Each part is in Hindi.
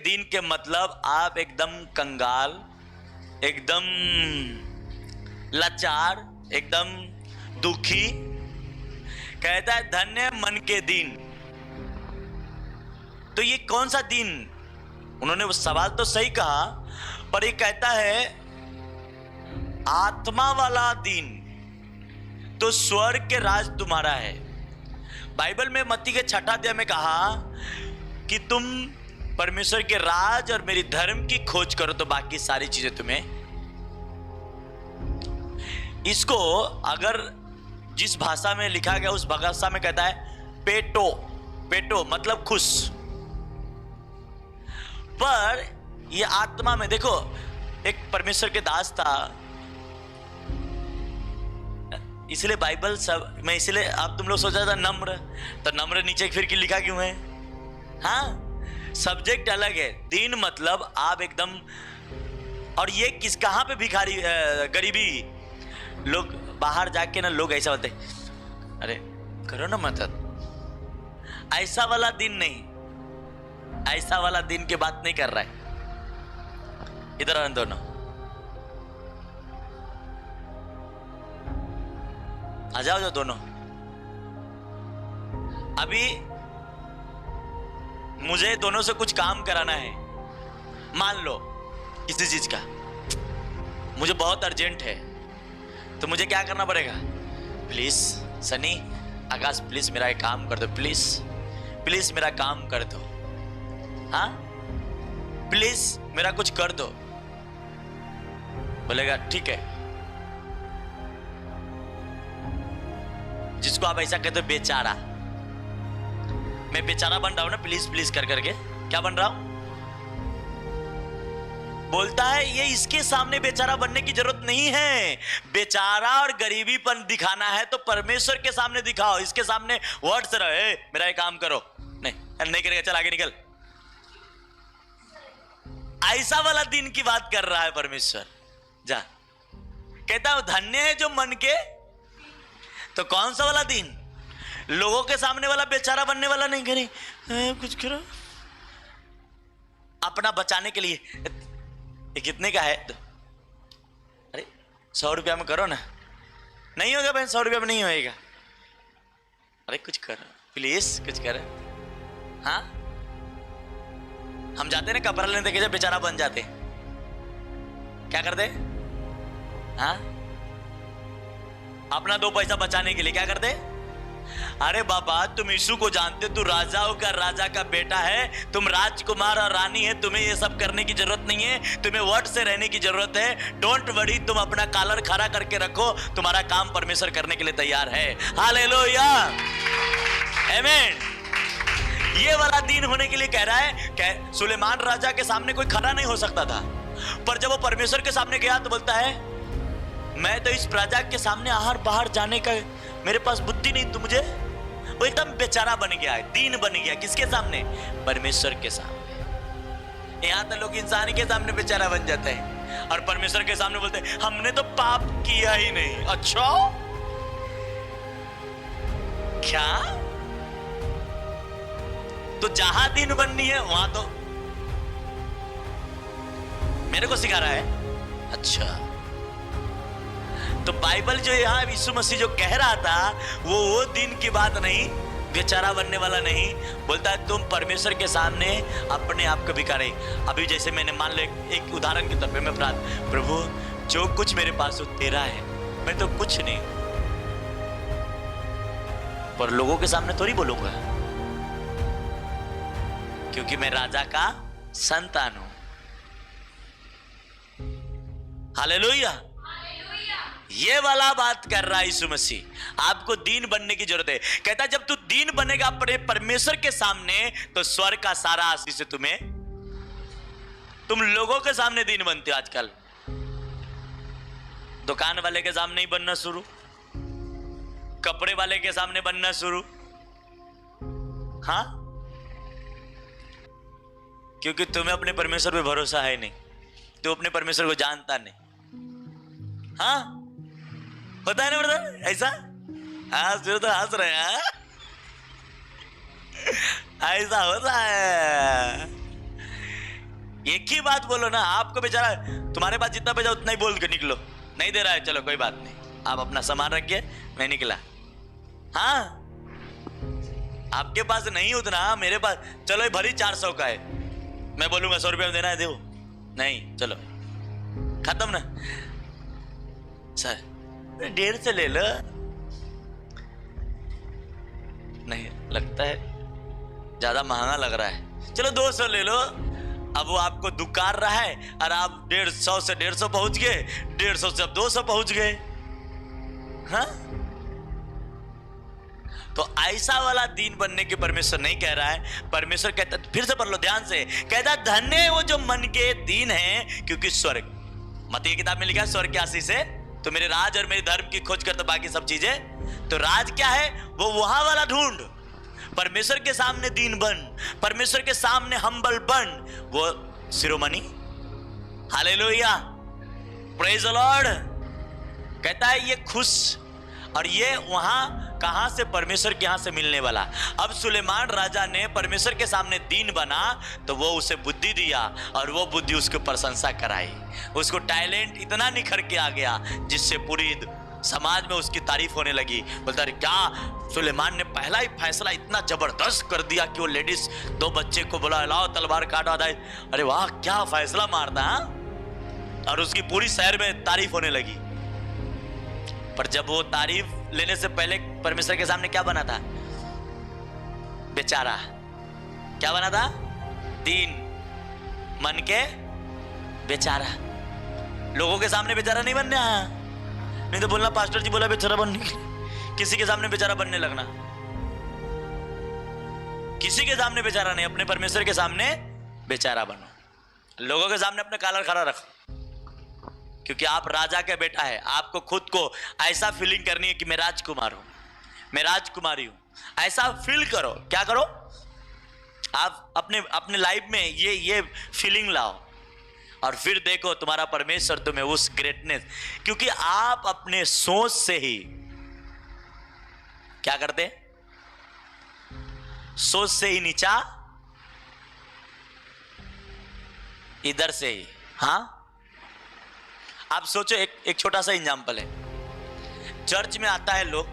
दीन के मतलब आप एकदम कंगाल, एकदम लाचार, एकदम दुखी। कहता है धन्य मन के दीन। तो ये कौन सा दीन? उन्होंने वो सवाल तो सही कहा, पर ये कहता है आत्मा वाला दीन तो स्वर्ग के राज तुम्हारा है। बाइबल में मत्ती के 6 अध्याय में कहा कि तुम परमेश्वर के राज और मेरी धर्म की खोज करो तो बाकी सारी चीजें तुम्हें। इसको अगर जिस भाषा में लिखा गया उस भाषा में कहता है पेटो। पेटो मतलब खुश। पर ये आत्मा में देखो, एक परमेश्वर के दास था, इसलिए बाइबल सब में, इसलिए अब तुम लोग सोचा था नम्र, तो नम्र नीचे फिर की लिखा क्यों है? हाँ, सब्जेक्ट अलग है। दीन मतलब आप एकदम। और ये किस कहां पे भिखारी गरीबी? लोग बाहर जाके ना लोग ऐसा बोलते, अरे करो ना मदद। ऐसा वाला दिन नहीं, ऐसा वाला दिन की बात नहीं कर रहा है। इधर आने दोनों, आ जाओ जो दोनों। अभी मुझे दोनों से कुछ काम कराना है, मान लो किसी चीज का, मुझे बहुत अर्जेंट है, तो मुझे क्या करना पड़ेगा? प्लीज सनी, आकाश प्लीज मेरा एक काम कर दो, प्लीज प्लीज मेरा काम कर दो। हाँ प्लीज मेरा कुछ कर दो। बोलेगा ठीक है। जिसको आप ऐसा कहते हो बेचारा, मैं बेचारा बन रहा हूं ना प्लीज प्लीज कर करके। क्या बन रहा हूं? बोलता है ये इसके सामने बेचारा बनने की जरूरत नहीं है। बेचारा और गरीबीपन दिखाना है तो परमेश्वर के सामने दिखाओ। इसके सामने वर्ड से रहे मेरा ये काम करो, नहीं करेगा, चल आगे निकल। ऐसा वाला दिन की बात कर रहा है परमेश्वर। जा, कहता हूं धन्य है जो मन के। तो कौन सा वाला दिन? लोगों के सामने वाला बेचारा बनने वाला नहीं। करे कुछ करो अपना बचाने के लिए। ये कितने का है? अरे 100 रुपया में करो ना। नहीं होगा बहन, 100 रुपया में नहीं होएगा। अरे कुछ करो प्लीज, कुछ करो। हाँ, हम जाते ना कपड़ा लेने, देखे जब बेचारा बन जाते, क्या करते? हाँ, अपना 2 पैसा बचाने के लिए क्या करते? अरे बाबा तुम यीशु को जानते, तू राजाओं का राजा का बेटा है, तुम राजकुमार और रानी है, तुम्हें ये सब करने की जरूरत नहीं है, तुम्हें वर्ड से रहने की जरूरत है। डोंट वरी, तुम अपना कॉलर खड़ा करके रखो, तुम्हारा काम परमेश्वर करने के लिए तैयार है। हालेलुया, आमीन। ये वाला दिन होने के लिए कह रहा है। सुलेमान राजा के सामने कोई खड़ा नहीं हो सकता था, पर जब वो परमेश्वर के सामने गया तो बोलता है मैं तो इस प्रजा के सामने आहार बाहर जाने का मेरे पास बुद्धि नहीं, तो मुझे। वो एकदम बेचारा बन गया है, दीन बन गया। किसके सामने? परमेश्वर के सामने। यहां तो लोग इंसान के सामने बेचारा बन जाते हैं और परमेश्वर के सामने बोलते हैं हमने तो पाप किया ही नहीं। अच्छा क्या? तो जहां दीन बननी है वहां तो मेरे को सिखा रहा है। अच्छा, तो बाइबल जो यहाँ यीशु मसीह जो कह रहा था वो दिन की बात नहीं, बेचारा बनने वाला नहीं। बोलता है तुम परमेश्वर के सामने अपने आप को भिखारी। अभी जैसे मैंने मान लो एक उदाहरण के तौर पे मैं प्रभु जो कुछ मेरे पास हो तेरा है, मैं तो कुछ नहीं, पर लोगों के सामने थोड़ी बोलूंगा क्योंकि मैं राजा का संतान हूं। हालेलुया। ये वाला बात कर रहा है यीशु मसीह। आपको दीन बनने की जरूरत है। कहता है जब तू दीन बनेगा अपने परमेश्वर के सामने तो स्वर्ग का सारा आशीष तुम्हें। तुम लोगों के सामने दीन बनते हो आजकल, दुकान वाले के सामने ही बनना शुरू, कपड़े वाले के सामने बनना शुरू। हाँ, क्योंकि तुम्हें अपने परमेश्वर पे भरोसा है नहीं, तू अपने परमेश्वर को जानता नहीं। हाँ, होता है ना ब्रदर ऐसा? हाँ, तो हंस रहे हैं। ऐसा होता है एक ही बात बोलो ना। आपको बेचारा तुम्हारे पास जितना बचा उतना ही बोल के निकलो। नहीं दे रहा है, चलो कोई बात नहीं, आप अपना सामान रखिए, मैं निकला। हाँ, आपके पास नहीं उतना, मेरे पास, चलो ये भरी 400 का है, मैं बोलूंगा 100 रुपया देना है, दो, नहीं, चलो खत्म ना। सर 150 ले लो, नहीं लगता है ज्यादा महंगा लग रहा है, चलो 200 ले लो। अब वो आपको दुकार रहा है और आप 150 से 150 पहुंच गए, 150 से अब 200 पहुंच गए। हाँ, तो ऐसा वाला दीन बनने के परमेश्वर नहीं कह रहा है। परमेश्वर कहता, फिर से पढ़ लो ध्यान से, कहता धन्य है वो जो मन के दीन है, क्योंकि स्वर्ग, मत्ती की किताब में लिखा है स्वर्ग की आशीष है। तो मेरे राज और मेरे धर्म की खोज करता, बाकी सब चीजें, तो राज क्या है, वो वहां वाला ढूंढ। परमेश्वर के सामने दीन बन, परमेश्वर के सामने हम्बल बन, वो शिरोमणि। Hallelujah, praise the lord. कहता है ये खुश, और ये वहां कहां से, परमेश्वर के यहां से मिलने वाला। अब सुलेमान राजा ने परमेश्वर के सामने दीन बना, तो वो उसे बुद्धि दिया, और वो बुद्धि उसको प्रशंसा कराई, उसको टैलेंट इतना निखर के आ गया जिससे पूरी समाज में उसकी तारीफ होने लगी। बोलता है क्या सुलेमान ने पहला ही फैसला इतना जबरदस्त कर दिया कि वो लेडीज 2 बच्चे को बोला लाओ तलवार काटो। अरे वाह क्या फैसला मारता है, और उसकी पूरी शहर में तारीफ होने लगी। पर जब वो तारीफ लेने से पहले परमेश्वर के सामने क्या बना था, बेचारा। क्या बना था, दीन मन के बेचारा। लोगों के सामने बेचारा नहीं बनना, नहीं तो बोलना पास्टर जी बोला बेचारा बनने के लिए, किसी के सामने बेचारा बनने लगना। किसी के सामने बेचारा नहीं, अपने परमेश्वर के सामने बेचारा बनो। लोगों के सामने अपने कॉलर खड़ा रखो, क्योंकि आप राजा का बेटा है। आपको खुद को ऐसा फीलिंग करनी है कि मैं राजकुमार हूं, मैं राजकुमारी हूं। ऐसा फील करो। क्या करो, आप अपने लाइफ में ये फीलिंग लाओ, और फिर देखो तुम्हारा परमेश्वर तुम्हें उस ग्रेटनेस, क्योंकि आप अपने सोच से ही क्या करते, सोच से ही नीचा, इधर से ही। हाँ, आप सोचो, एक छोटा सा एग्जांपल है। चर्च में आता है लोग,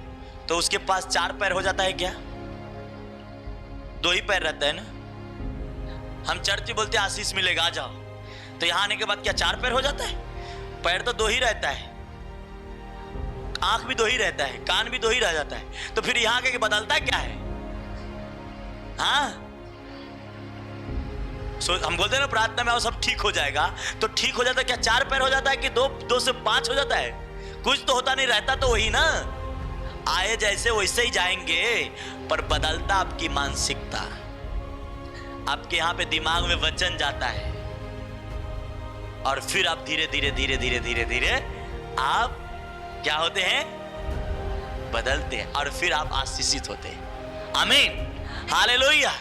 तो उसके पास 4 पैर हो जाता है क्या, 2 ही पैर रहता है ना। हम चर्च में बोलते हैं आशीष मिलेगा आ जाओ, तो यहां आने के बाद क्या 4 पैर हो जाता है, पैर तो 2 ही रहता है, आंख भी 2 ही रहता है, कान भी 2 ही रह जाता है, तो फिर यहां के बदलता क्या है। हाँ, हम बोलते हैं ना प्रार्थना में आओ सब ठीक हो जाएगा, तो ठीक हो जाता है क्या 4 पैर हो जाता है कि 2 से 5 हो जाता है, कुछ तो होता नहीं, रहता तो वही ना। आए जैसे वैसे ही जाएंगे, पर बदलता आपकी मानसिकता, आपके यहां पे दिमाग में वचन जाता है, और फिर आप धीरे धीरे धीरे धीरे धीरे धीरे आप क्या होते हैं, बदलते हैं, और फिर आप आशीषित होते हैं। आमीन, हालेलुया।